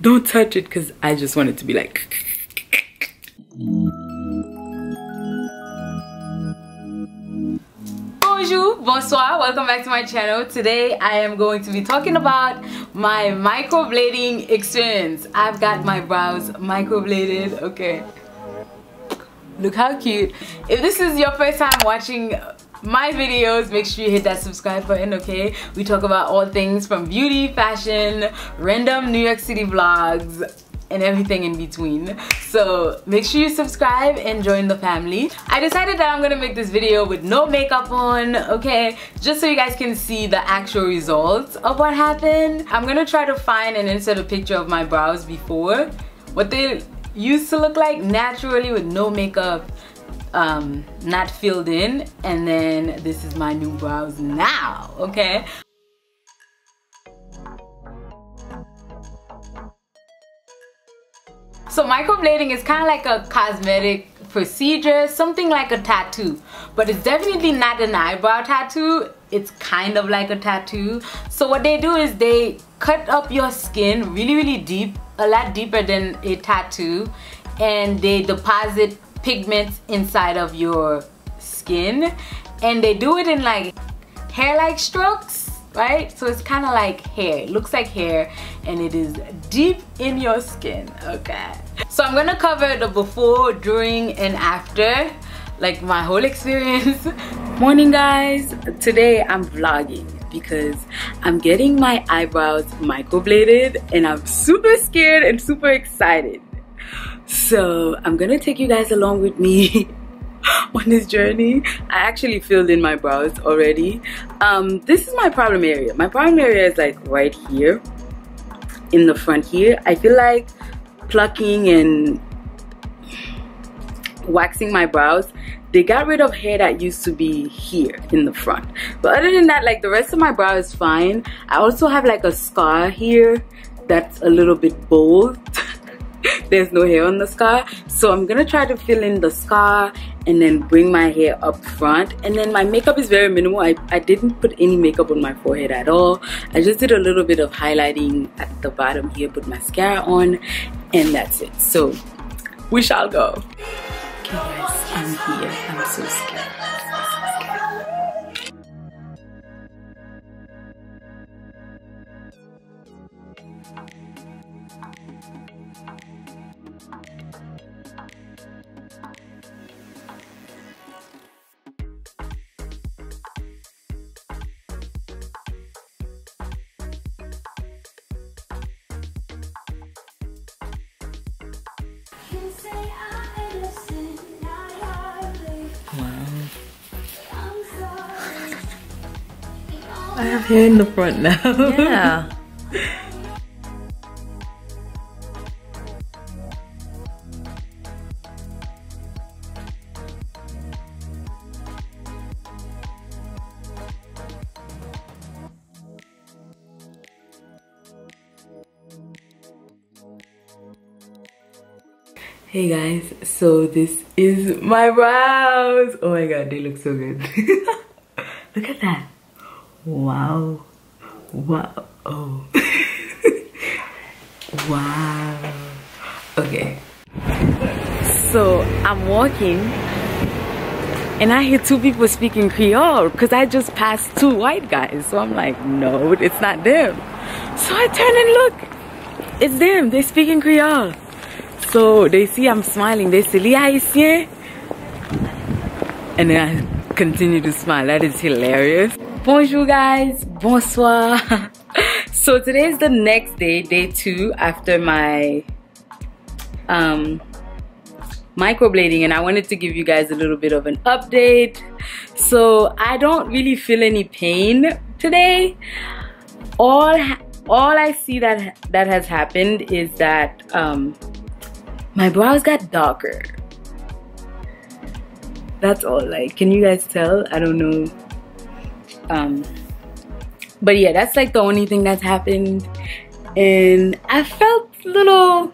Don't touch it because I just want it to be like. Bonjour, bonsoir, welcome back to my channel. Today I am going to be talking about my microblading experience. I've got my brows microbladed, okay. Look how cute. If this is your first time watching my videos, make sure you hit that subscribe button, okay? We talk about all things from beauty, fashion, random New York City vlogs, and everything in between. So make sure you subscribe and join the family. I decided that I'm gonna make this video with no makeup on, okay? Just so you guys can see the actual results of what happened. I'm gonna try to find and insert a picture of my brows before, what they used to look like naturally with no makeup, not filled in, and then this is my new brows now, okay? So microblading is kind of like a cosmetic procedure, something like a tattoo, but it's definitely not an eyebrow tattoo. It's kind of like a tattoo. So what they do is they cut up your skin really deep, a lot deeper than a tattoo, and they deposit pigments inside of your skin, and they do it in like hair-like strokes, right? So it's kind of like hair. It looks like hair, and it is deep in your skin, okay? So I'm gonna cover the before, during, and after, like my whole experience. Morning guys, today I'm vlogging because I'm getting my eyebrows microbladed and I'm super scared and super excited. So I'm gonna take you guys along with me on this journey. I actually filled in my brows already. This is my problem area. My problem area is like right here in the front here. I feel like plucking and waxing my brows, they got rid of hair that used to be here in the front. But other than that, like the rest of my brow is fine. I also have like a scar here that's a little bit bold. There's no hair on the scar, so I'm gonna try to fill in the scar and then bring my hair up front. And then my makeup is very minimal. I didn't put any makeup on my forehead at all. I just did a little bit of highlighting at the bottom here, put mascara on, and that's it. So we shall go. Okay guys, I'm here. I'm so scared. I have hair in the front now. Yeah. Hey guys, so this is my brows. Oh my god, they look so good. Look at that. Wow. Wow. Oh. Wow. Okay. So I'm walking and I hear two people speaking Creole because I just passed two white guys. So I'm like, no, it's not them. So I turn and look. It's them. They're speaking Creole. So they see I'm smiling. They say, "Li haïtien?" And then I continue to smile. That is hilarious. Bonjour guys, bonsoir. So today is the next day, day 2 after my microblading, and I wanted to give you guys a little bit of an update. So I don't really feel any pain today. All I see that has happened is that my brows got darker. That's all. Like, can you guys tell? I don't know. But yeah, that's like the only thing that's happened. And I felt little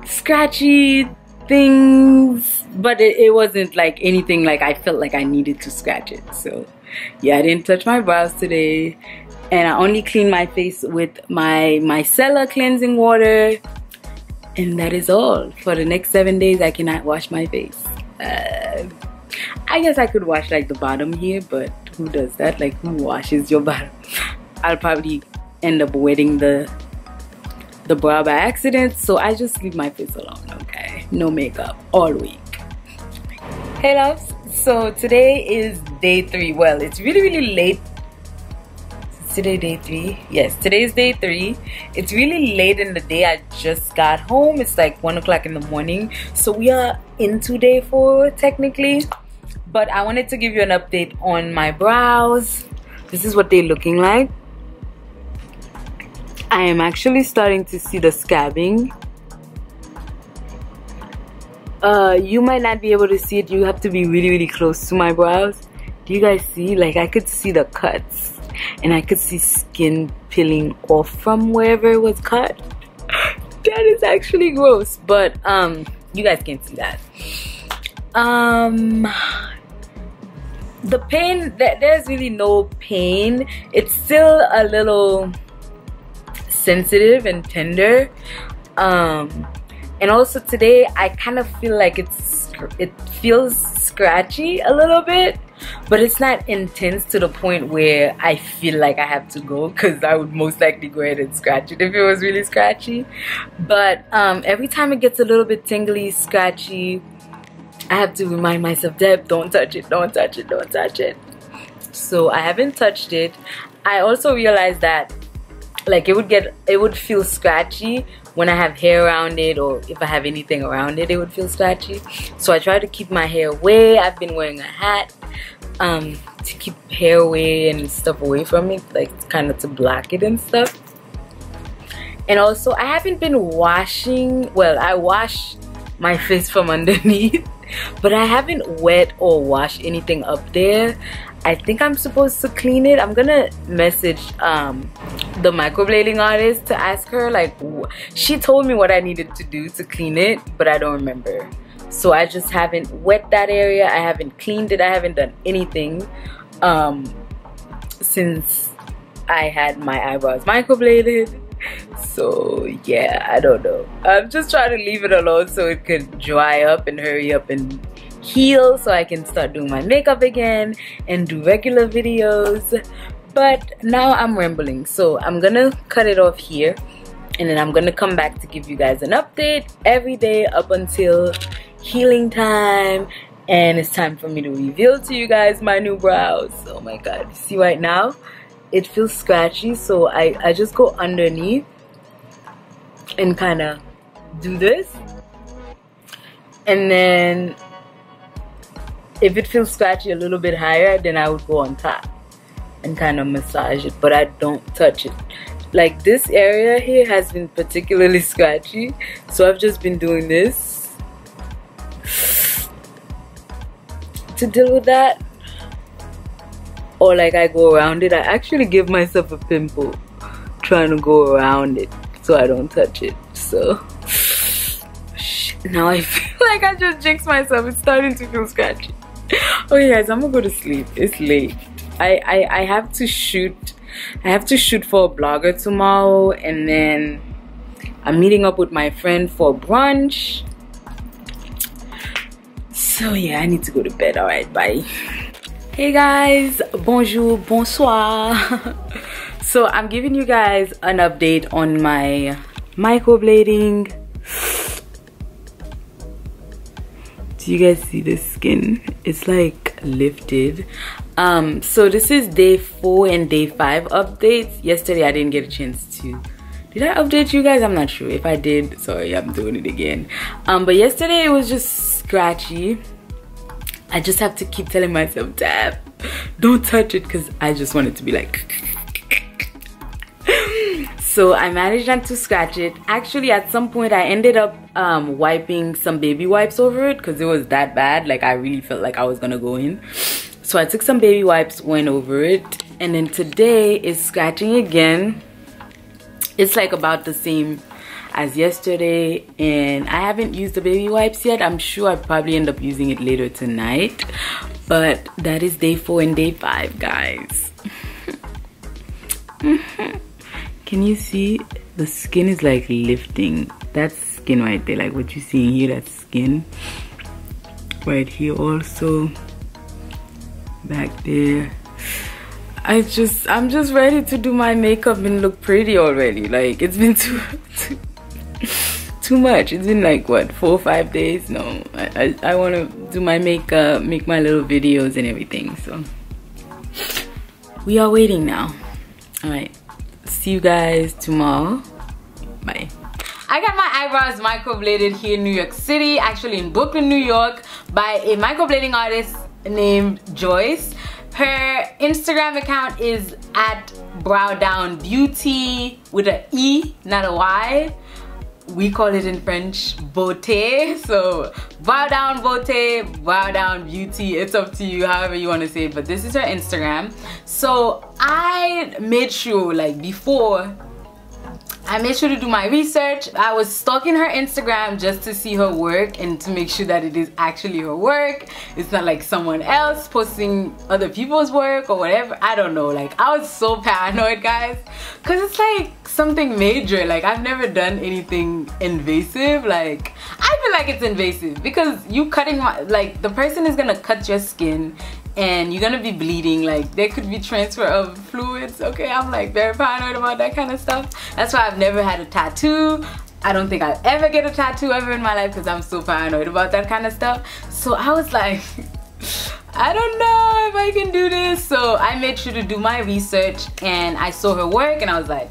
scratchy things, but it wasn't like anything like I felt like I needed to scratch it. So yeah, I didn't touch my brows today. And I only clean my face with my micellar cleansing water, and that is all. For the next 7 days I cannot wash my face. I guess I could wash like the bottom here, but who does that? Like, who washes your bottom? I'll probably end up wetting the brow by accident, so I just leave my face alone. Okay, no makeup all week. Hey loves, so today is day 3. Well, it's really late. Is today day 3? Yes, today is day 3. It's really late in the day. I just got home. It's like 1 o'clock in the morning, so we are into day 4 technically. But I wanted to give you an update on my brows. This is what they're looking like. I am actually starting to see the scabbing. You might not be able to see it. You have to be really close to my brows. Do you guys see? Like, I could see the cuts, and I could see skin peeling off from wherever it was cut. That is actually gross, but you guys can't see that. The pain, there's really no pain. It's still a little sensitive and tender, and also today I kind of feel like it feels scratchy a little bit, but it's not intense to the point where I feel like I have to go, because I would most likely go ahead and scratch it if it was really scratchy. But every time it gets a little bit tingly, scratchy, I have to remind myself, Deb, don't touch it, don't touch it, don't touch it. So I haven't touched it. I also realized that like it would feel scratchy when I have hair around it, or if I have anything around it, it would feel scratchy. So I try to keep my hair away. I've been wearing a hat to keep hair away and stuff away from it, like kind of to block it and stuff. And also I haven't been washing, well, I wash my face from underneath, but I haven't wet or washed anything up there. I think I'm supposed to clean it. I'm gonna message the microblading artist to ask her, like, she told me what I needed to do to clean it, but I don't remember. So I just haven't wet that area. I haven't cleaned it. I haven't done anything since I had my eyebrows microbladed. So yeah, I don't know. I'm just trying to leave it alone so it could dry up and hurry up and heal, so I can start doing my makeup again and do regular videos. But now I'm rambling, so I'm gonna cut it off here, and then I'm gonna come back to give you guys an update every day up until healing time. And it's time for me to reveal to you guys my new brows. Oh my god, see right now it feels scratchy, so I just go underneath and kind of do this, and then if it feels scratchy a little bit higher, then I would go on top and kind of massage it, but I don't touch it. Like, this area here has been particularly scratchy, so I've just been doing this to deal with that. Or like I go around it. I actually give myself a pimple trying to go around it so I don't touch it. So now I feel like I just jinxed myself. It's starting to feel scratchy. Okay guys, I'm gonna go to sleep. It's late. I have to shoot. I have to shoot for a blogger tomorrow, and then I'm meeting up with my friend for brunch. So yeah, I need to go to bed. Alright, bye. Hey guys, bonjour, bonsoir. So I'm giving you guys an update on my microblading. Do you guys see the skin? It's like lifted. So this is day 4 and day 5 updates. Yesterday I didn't get a chance to. Did I update you guys? I'm not sure. If I did, sorry, I'm doing it again. But yesterday it was just scratchy. I just have to keep telling myself, Dab, don't touch it, because I just want it to be like. So I managed not to scratch it. Actually, at some point I ended up wiping some baby wipes over it, because it was that bad. Like, I really felt like I was gonna go in. So I took some baby wipes, went over it, and then today is scratching again. It's like about the same as yesterday, and I haven't used the baby wipes yet. I'm sure I'll probably end up using it later tonight. But that is day 4 and day 5, guys. Can you see? The skin is like lifting. That's skin right there, like what you see here, that's skin. Right here also. Back there. I'm just ready to do my makeup and look pretty already. Like, it's been too much. It's been like what, 4 or 5 days? No, I want to do my makeup, make my little videos and everything. So we are waiting now. All right, see you guys tomorrow. Bye. I got my eyebrows microbladed here in New York City, actually in Brooklyn, New York, by a microblading artist named Joyce. Her Instagram account is at browdownbeauty with an E, not a Y. We call it in French beauté. So brow down beauté, brow down beauty. It's up to you, however you want to say it. But this is her Instagram. So I made sure, like before, I made sure to do my research. I was stalking her Instagram just to see her work and to make sure that it is actually her work. It's not like someone else posting other people's work or whatever. I don't know. Like, I was so paranoid, guys, because it's like something major. Like, I've never done anything invasive. Like, I feel like it's invasive because you cutting my, like, the person is gonna cut your skin and you're gonna be bleeding. Like, there could be transfer of fluids. Okay, I'm like very paranoid about that kind of stuff. That's why I've never had a tattoo. I don't think I'll ever get a tattoo ever in my life because I'm so paranoid about that kind of stuff. So I was like, I don't know if I can do this. So I made sure to do my research and I saw her work and I was like,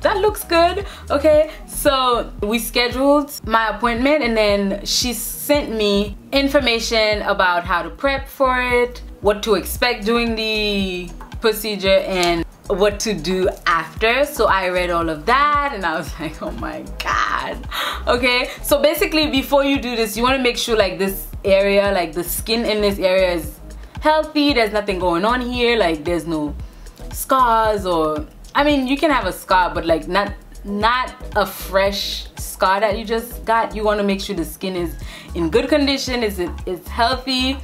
that looks good. Okay, so we scheduled my appointment and then she sent me information about how to prep for it, what to expect during the procedure, and what to do after. So I read all of that and I was like, oh my god. Okay, so basically before you do this, you want to make sure like this area, like the skin in this area is healthy. There's nothing going on here, like there's no scars, or I mean, you can have a scar, but like not a fresh scar that you just got. You want to make sure the skin is in good condition, it's healthy,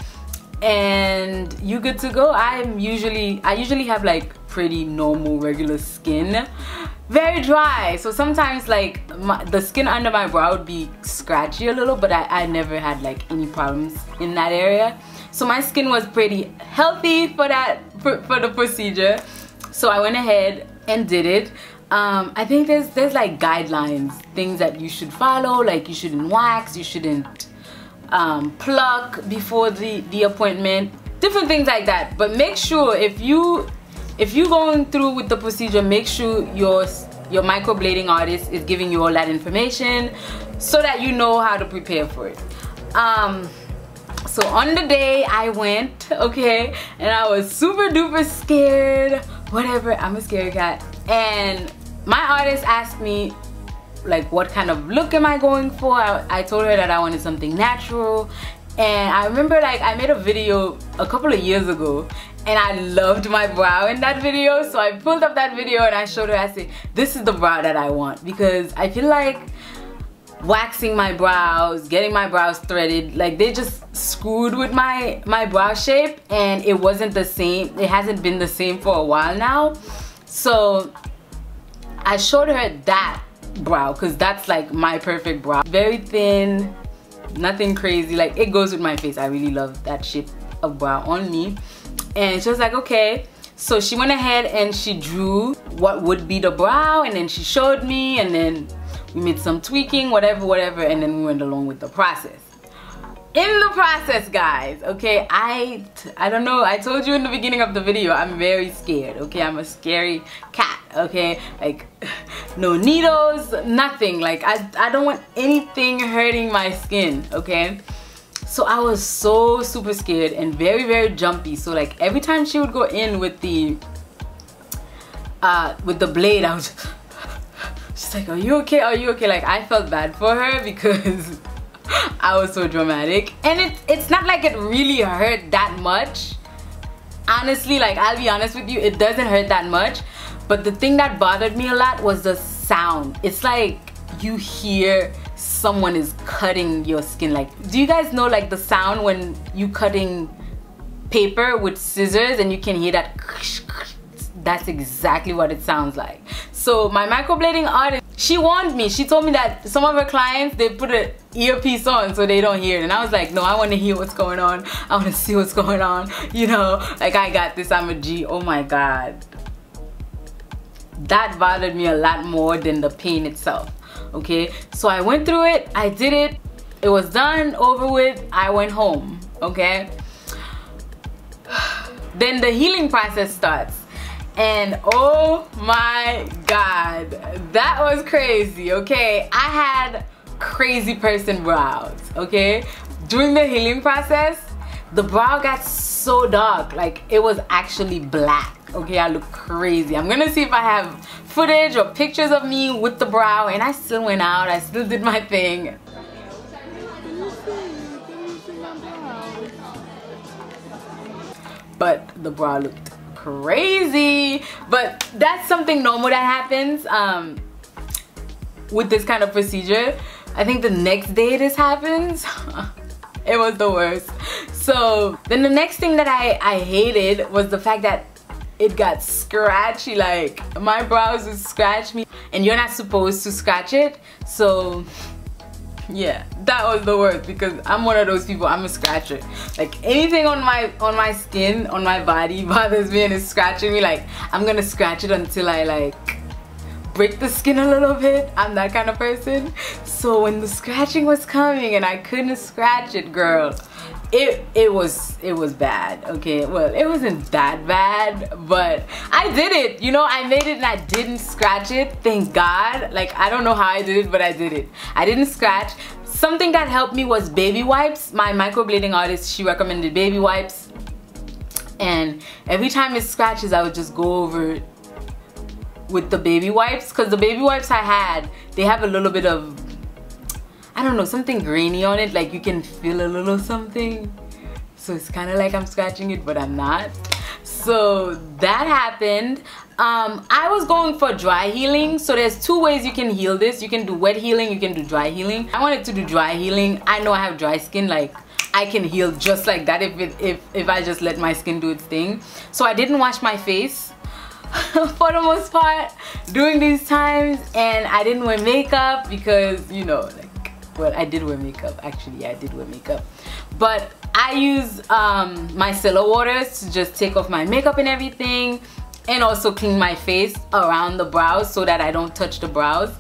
and you're good to go. I usually have like pretty normal regular skin, very dry. So sometimes like the skin under my brow would be scratchy a little, but I never had like any problems in that area. So my skin was pretty healthy for the procedure. So I went ahead and did it. I think there's like guidelines, things that you should follow, like you shouldn't wax, you shouldn't pluck before the appointment, different things like that. But make sure if you going through with the procedure, make sure your microblading artist is giving you all that information so that you know how to prepare for it. So on the day I went, okay, and I was super duper scared, whatever, I'm a scared cat, and my artist asked me like what kind of look am I going for. I told her that I wanted something natural, and I remember like I made a video a couple of years ago and I loved my brow in that video. So I pulled up that video and I showed her, I said, this is the brow that I want, because I feel like waxing my brows, getting my brows threaded, like they just screwed with my brow shape and it wasn't the same. It hasn't been the same for a while now. So I showed her that brow because that's like my perfect brow. Very thin, nothing crazy, like it goes with my face. I really love that shape of brow on me. And she was like, okay. So she went ahead and she drew what would be the brow, and then she showed me, and then we made some tweaking, whatever, and then we went along with the process. In the process, guys, okay, I don't know, I told you in the beginning of the video, I'm very scared, okay? I'm a scary cat, okay? Like, no needles, nothing. Like, I don't want anything hurting my skin, okay? So I was so super scared and very, very jumpy. So like every time she would go in with the blade, I was she's like, are you okay? Are you okay? Like, I felt bad for her because I was so dramatic. And it's not like it really hurt that much. Honestly, like, I'll be honest with you, it doesn't hurt that much. But the thing that bothered me a lot was the sound. It's like you hear someone is cutting your skin. Like, do you guys know like the sound when you cutting paper with scissors and you can hear that That's exactly what it sounds like. So my microblading artist, she warned me. She told me that some of her clients, they put an earpiece on so they don't hear it. And I was like, no, I want to hear what's going on. I want to see what's going on. You know, like, I got this. I'm a G. Oh my God. That bothered me a lot more than the pain itself. Okay, so I went through it. I did it. It was done, over with. I went home. Okay. Then the healing process starts. And oh my God, that was crazy. Okay, I had crazy person brows. Okay, during the healing process, the brow got so dark, like it was actually black. Okay, I look crazy. I'm gonna see if I have footage or pictures of me with the brow, and I still went out, I still did my thing. But the brow looked crazy. But that's something normal that happens with this kind of procedure. I think the next day this happens, it was the worst. So then the next thing that I hated was the fact that it got scratchy. Like, my brows would scratch me, and you're not supposed to scratch it. So yeah, that was the worst, because I'm one of those people, I'm a scratcher. Like, anything on my skin, on my body bothers me and is scratching me, like, I'm gonna scratch it until I like break the skin a little bit. I'm that kind of person. So when the scratching was coming and I couldn't scratch it, girl, it was bad. Okay, well, it wasn't that bad, but I did it, you know. I made it and I didn't scratch it, thank God. Like, I don't know how I did it, but I did it. I didn't scratch. Something that helped me was baby wipes. My microblading artist, she recommended baby wipes, and every time it scratches, I would just go over it with the baby wipes, because the baby wipes I had, they have a little bit of, I don't know, something grainy on it. Like, you can feel a little something, so it's kind of like I'm scratching it, but I'm not. So that happened. I was going for dry healing. So there's two ways you can heal this. You can do wet healing, you can do dry healing. I wanted to do dry healing. I know I have dry skin, like I can heal just like that if I just let my skin do its thing. So I didn't wash my face for the most part during these times, and I didn't wear makeup because, you know, like, well, I did wear makeup. Actually, yeah, I did wear makeup. But I use micellar waters to just take off my makeup and everything, and also clean my face around the brows so that I don't touch the brows.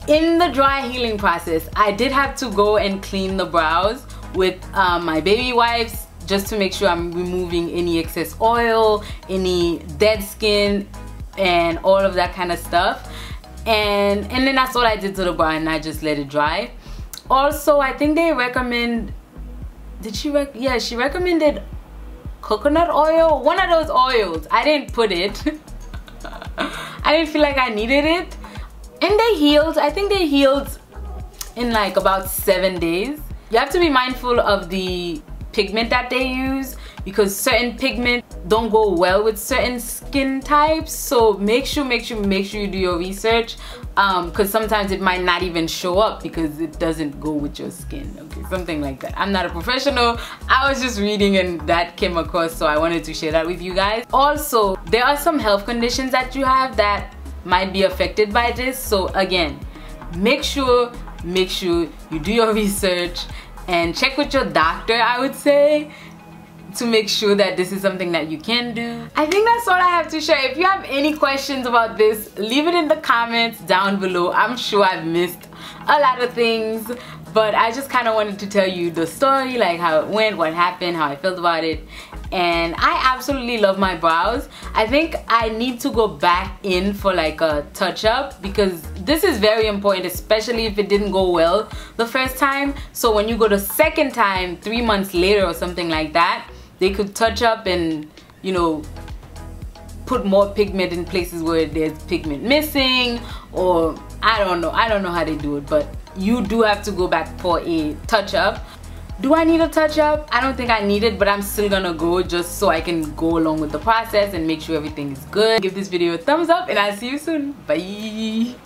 In the dry healing process, I did have to go and clean the brows with my baby wipes, just to make sure I'm removing any excess oil, any dead skin, and all of that kind of stuff. And then that's all I did to the brow, and I just let it dry. Also, I think they recommend, yeah, she recommended coconut oil, one of those oils. I didn't put it. I didn't feel like I needed it. And they healed. I think they healed in like about 7 days. You have to be mindful of the pigment that they use, because certain pigment don't go well with certain skin types. So make sure you do your research, because sometimes it might not even show up because it doesn't go with your skin. Okay, something like that. I'm not a professional. I was just reading and that came across, so I wanted to share that with you guys. Also, there are some health conditions that you have that might be affected by this. So again, make sure you do your research and check with your doctor, I would say, to make sure that this is something that you can do. I think that's all I have to share. If you have any questions about this, leave it in the comments down below. I'm sure I've missed a lot of things, but I just kind of wanted to tell you the story, like how it went, what happened, how I felt about it. And I absolutely love my brows. I think I need to go back in for like a touch-up, because this is very important, especially if it didn't go well the first time. So when you go the second time 3 months later or something like that, they could touch up and, you know, put more pigment in places where there's pigment missing, or I don't know how they do it, but you do have to go back for a touch-up. Do I need a touch-up? I don't think I need it, but I'm still gonna go just so I can go along with the process and make sure everything is good. Give this video a thumbs up, and I'll see you soon. Bye.